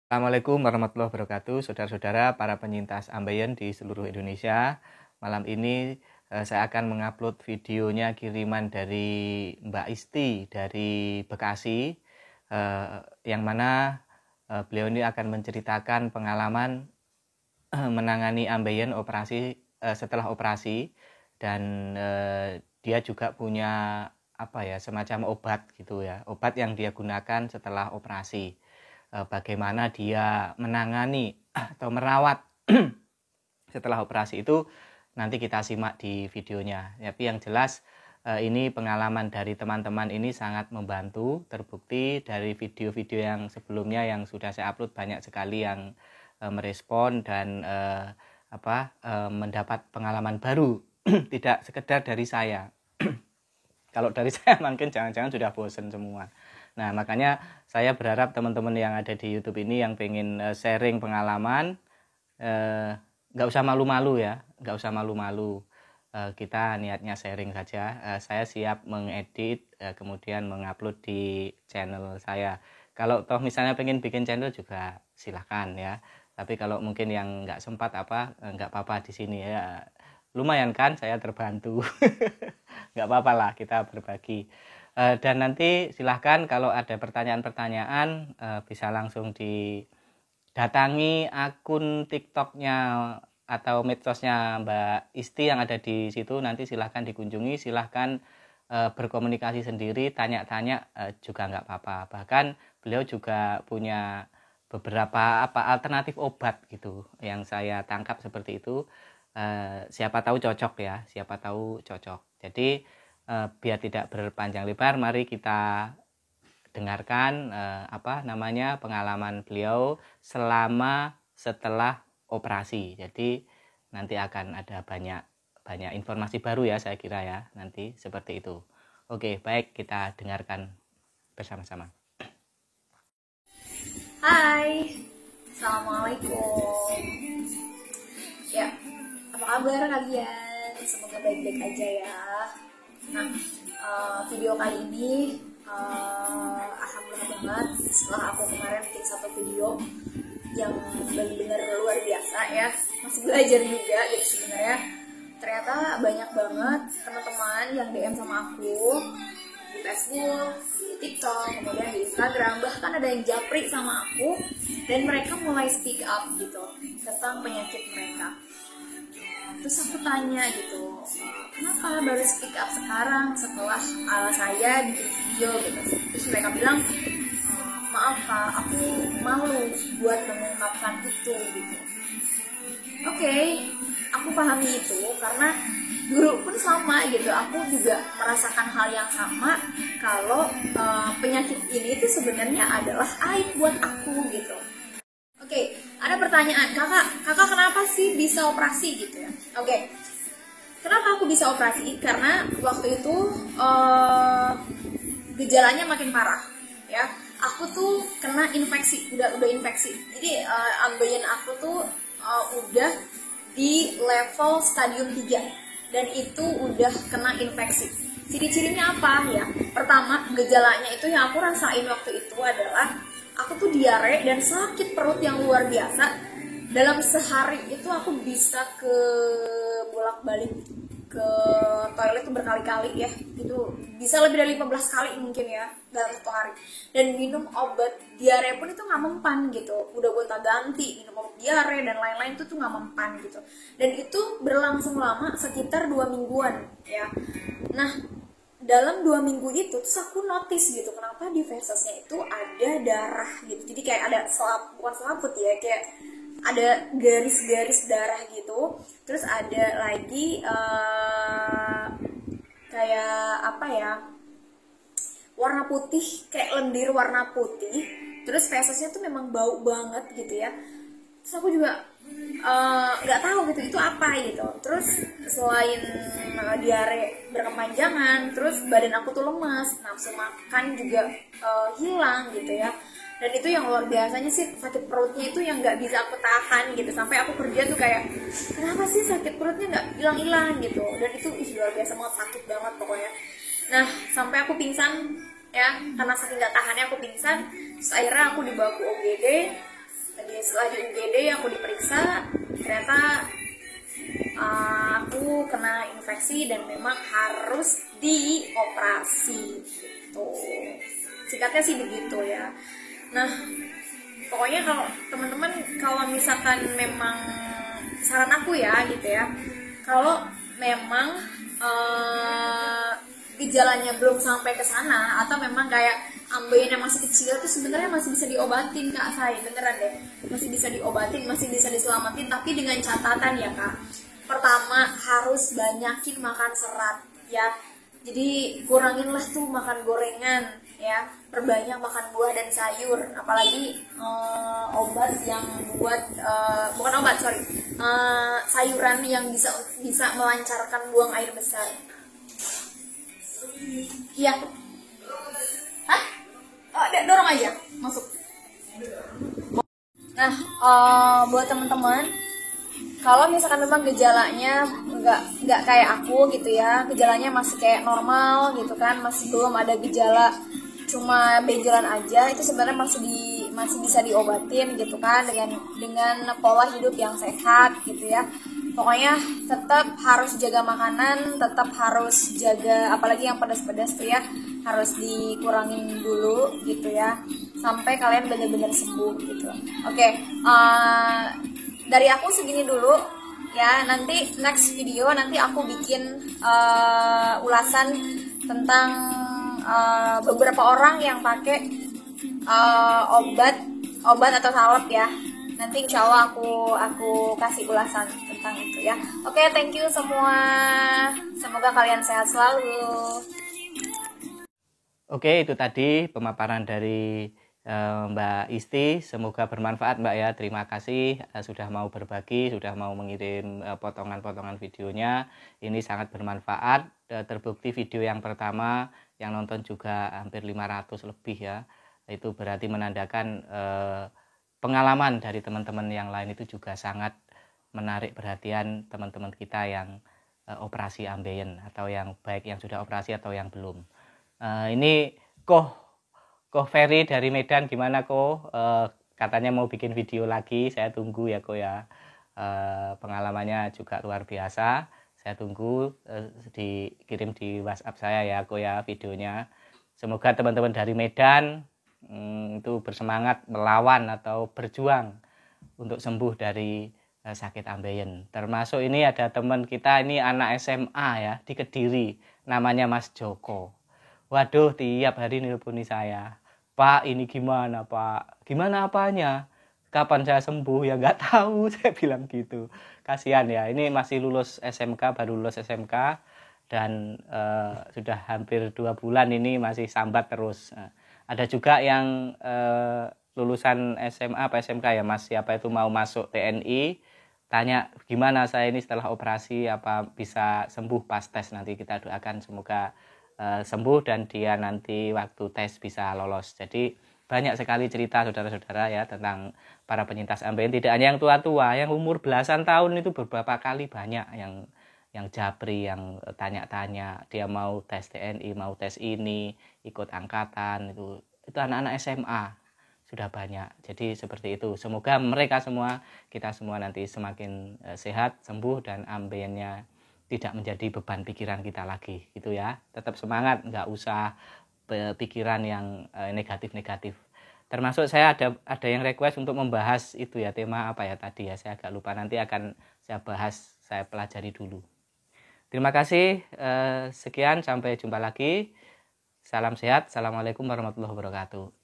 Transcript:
Assalamualaikum warahmatullahi wabarakatuh, saudara-saudara para penyintas ambeien di seluruh Indonesia. Malam ini saya akan mengupload videonya kiriman dari Mbak Isti dari Bekasi, yang mana beliau ini akan menceritakan pengalaman menangani ambeien setelah operasi, dan dia juga punya semacam obat gitu ya, obat yang dia gunakan setelah operasi. Bagaimana dia menangani atau merawat setelah operasi itu nanti kita simak di videonya. Tapi yang jelas ini pengalaman dari teman-teman ini sangat membantu. Terbukti dari video-video yang sebelumnya yang sudah saya upload, banyak sekali yang merespon dan mendapat pengalaman baru. Tidak sekedar dari saya. Kalau dari saya mungkin jangan-jangan sudah bosen semua. Nah, makanya saya berharap teman-teman yang ada di YouTube ini yang pengen sharing pengalaman, nggak usah malu-malu ya, nggak usah malu-malu. Kita niatnya sharing saja. Saya siap mengedit, kemudian mengupload di channel saya. Kalau toh misalnya pengen bikin channel juga silahkan ya. Tapi kalau mungkin yang nggak sempat nggak apa-apa di sini ya. Lumayan kan, saya terbantu. Nggak apa-apa lah, kita berbagi. Dan nanti silahkan kalau ada pertanyaan-pertanyaan bisa langsung didatangi akun TikToknya atau medsosnya Mbak Isti yang ada di situ. Nanti silahkan dikunjungi, silahkan berkomunikasi sendiri, tanya-tanya juga nggak apa-apa. Bahkan beliau juga punya beberapa alternatif obat gitu yang saya tangkap seperti itu. Siapa tahu cocok ya, siapa tahu cocok. Jadi biar tidak berpanjang lebar, mari kita dengarkan pengalaman beliau setelah operasi. Jadi nanti akan ada banyak informasi baru ya, saya kira ya, nanti seperti itu. Oke, baik, kita dengarkan bersama-sama. Hai, Assalamualaikum. Ya, apa kabar kalian? Semoga baik-baik aja ya. Nah, video kali ini alhamdulillah banget setelah aku kemarin bikin satu video yang benar-benar luar biasa ya, masih belajar juga gitu sebenarnya. Ternyata banyak banget teman-teman yang DM sama aku di Facebook, di TikTok, kemudian di Instagram, bahkan ada yang japri sama aku dan mereka mulai speak up gitu tentang penyakit mereka. Terus aku tanya gitu, kenapa baru speak up sekarang setelah saya bikin video gitu. Terus mereka bilang, maaf Kak, aku malu buat mengungkapkan itu gitu. Oke, aku pahami itu karena dulu pun sama gitu. Aku juga merasakan hal yang sama kalau penyakit ini itu sebenarnya adalah aib buat aku gitu. Oke, ada pertanyaan, kakak kenapa sih bisa operasi gitu ya? Oke, kenapa aku bisa operasi? Karena waktu itu gejalanya makin parah, ya. Aku tuh kena infeksi, udah infeksi. Jadi ambeien aku tuh udah di level stadium 3 dan itu udah kena infeksi. Ciri-cirinya apa ya? Pertama, gejalanya itu yang aku rasain waktu itu adalah aku tuh diare dan sakit perut yang luar biasa. Dalam sehari itu aku bisa bolak-balik ke toilet tuh berkali-kali ya. Itu bisa lebih dari 15 kali mungkin ya dalam satu hari. Dan minum obat diare pun itu nggak mempan gitu. Udah gonta ganti minum obat diare dan lain-lain itu tuh nggak mempan gitu. Dan itu berlangsung lama sekitar 2 mingguan ya. Nah, dalam 2 minggu itu terus aku notice gitu kenapa di fesesnya itu ada darah gitu. Jadi kayak ada bukan selaput ya, kayak ada garis-garis darah gitu. Terus ada lagi kayak warna putih, kayak lendir warna putih. Terus fesesnya tuh memang bau banget gitu ya. Terus aku juga nggak tahu gitu itu apa gitu. Terus selain diare berkepanjangan, terus badan aku tuh lemas, nafsu makan juga hilang gitu ya. Dan itu yang luar biasanya sih, sakit perutnya itu yang nggak bisa aku tahan gitu. Sampai aku kerja tuh kayak, kenapa sih sakit perutnya nggak hilang-hilang gitu. Dan itu luar biasa banget, sakit banget pokoknya. Nah, sampai aku pingsan ya, karena saking nggak tahannya aku pingsan. Terus akhirnya aku dibawa ke UGD. setelah di UGD aku diperiksa, ternyata aku kena infeksi dan memang harus dioperasi gitu. Singkatnya sih begitu ya. Nah, pokoknya kalau teman-teman, kalau misalkan memang saran aku ya gitu ya, kalau memang gejalanya belum sampai ke sana atau memang kayak ambeien yang masih kecil itu sebenarnya masih bisa diobatin Kak, saya beneran deh, masih bisa diobatin, masih bisa diselamatin, tapi dengan catatan ya Kak. Pertama, harus banyakin makan serat ya. Jadi kuranginlah tuh makan gorengan ya, perbanyak makan buah dan sayur, apalagi obat yang buat bukan obat, sorry, sayuran yang bisa melancarkan buang air besar. Iya. Hah? Oh, dorong aja, masuk. Nah, buat teman-teman, kalau misalkan memang gejalanya nggak kayak aku gitu ya, gejalanya masih kayak normal gitu kan, masih belum ada gejala, cuma benjolan aja, itu sebenarnya masih bisa diobatin gitu kan dengan pola hidup yang sehat gitu ya. Pokoknya tetap harus jaga makanan, tetap harus jaga apalagi yang pedas-pedas tuh ya, harus dikurangin dulu gitu ya, sampai kalian benar-benar sembuh gitu. Oke, dari aku segini dulu ya. Nanti next video nanti aku bikin ulasan tentang beberapa orang yang pakai obat atau salep ya. Nanti insya Allah aku kasih ulasan tentang itu ya. Oke, thank you semua. Semoga kalian sehat selalu. Oke, itu tadi pemaparan dari Mbak Isti. Semoga bermanfaat Mbak ya. Terima kasih sudah mau berbagi, sudah mau mengirim potongan-potongan videonya. Ini sangat bermanfaat. Terbukti video yang pertama yang nonton juga hampir 500 lebih ya. Itu berarti menandakan pengalaman dari teman-teman yang lain itu juga sangat menarik perhatian teman-teman kita yang operasi ambeien, atau yang baik yang sudah operasi atau yang belum. Ini Koh Ferry dari Medan, gimana Koh? Katanya mau bikin video lagi, saya tunggu ya Koh ya. Pengalamannya juga luar biasa. Saya tunggu dikirim di WhatsApp saya ya Koh ya videonya. Semoga teman-teman dari Medan itu bersemangat melawan atau berjuang untuk sembuh dari sakit ambeien. Termasuk ini ada teman kita, ini anak SMA ya di Kediri, namanya Mas Joko. Waduh, tiap hari nelponi saya, Pak ini gimana Pak? Gimana apanya? Kapan saya sembuh? Ya nggak tahu, saya bilang gitu. Kasihan ya, ini masih lulus SMK, baru lulus SMK, dan sudah hampir 2 bulan ini masih sambat terus. Ada juga yang lulusan SMA apa SMK ya Mas, siapa itu mau masuk TNI, tanya gimana saya ini setelah operasi, apa bisa sembuh pas tes. Nanti kita doakan semoga sembuh dan dia nanti waktu tes bisa lolos. Jadi banyak sekali cerita saudara-saudara ya tentang para penyintas ambeien. Tidak hanya yang tua-tua, yang umur belasan tahun itu beberapa kali banyak yang japri, yang tanya-tanya, dia mau tes TNI, mau tes ini, ikut angkatan, itu anak-anak SMA sudah banyak. Jadi seperti itu. Semoga mereka semua, kita semua nanti semakin sehat, sembuh, dan ambeiennya tidak menjadi beban pikiran kita lagi gitu ya. Tetap semangat, nggak usah pikiran yang negatif-negatif. Termasuk saya ada yang request untuk membahas itu ya, tema apa ya tadi ya, saya agak lupa, nanti akan saya bahas, saya pelajari dulu. Terima kasih, sekian, sampai jumpa lagi. Salam sehat, assalamualaikum warahmatullahi wabarakatuh.